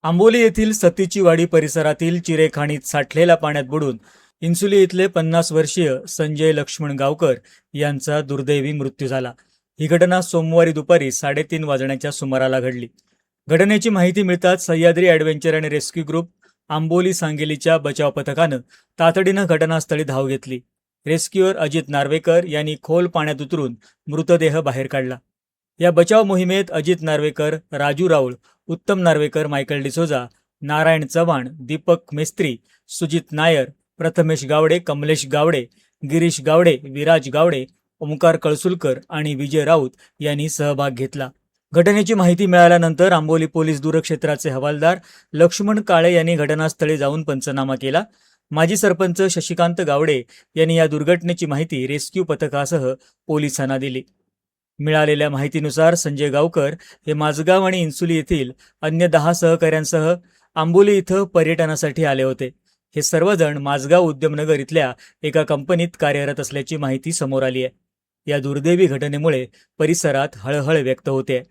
आंबोली येथील सतीची वाडी परिसरातील चिरेखाणीत साठलेल्या पाण्यात बुडून इन्सुली इथले 50 वर्षीय संजय लक्ष्मण गावकर यांचा दुर्दैवी मृत्यू झाला। ही घटना सोमवारी दुपारी 3:30 वाजण्याच्या सुमाराला घडली। घटनेची माहिती मिळताच सह्याद्री ॲडव्हेंचर आणि रेस्क्यू ग्रुप आंबोली सांगेलीच्या बचाव पथकानं तातडीनं घटनास्थळी धाव घेतली। रेस्क्युअर अजित नार्वेकर यांनी खोल पाण्यात उतरून मृतदेह बाहेर काढला। या बचाव मोहिमेत अजित नार्वेकर, राजू राऊळ, उत्तम नार्वेकर, मायकल डिसोजा, नारायण चव्हाण, दीपक मेस्त्री, सुजित नायर, प्रथमेश गावडे, कमलेश गावडे, गिरीश गावडे, विराज गावडे, ओमकार कळसुलकर आणि विजय राऊत यांनी सहभाग घेतला। घटनेची माहिती मिळाल्यानंतर आंबोली पोलीस दूरक्षेत्राचे हवालदार लक्ष्मण काळे यांनी घटनास्थळी जाऊन पंचनामा केला। माजी सरपंच शशिकांत गावडे यांनी या दुर्घटनेची माहिती रेस्क्यू पथकासह पोलिसांना दिली। मिळालेल्या माहितीनुसार संजय गावकर हे माझगाव आणि इन्सुली येथील अन्य 10 सहकाऱ्यांसह आंबोली इथं पर्यटनासाठी आले होते। हे सर्वजण माझगाव उद्यमनगर इथल्या एका कंपनीत कार्यरत असल्याची माहिती समोर आली आहे। या दुर्दैवी घटनेमुळे परिसरात हळहळ व्यक्त होते।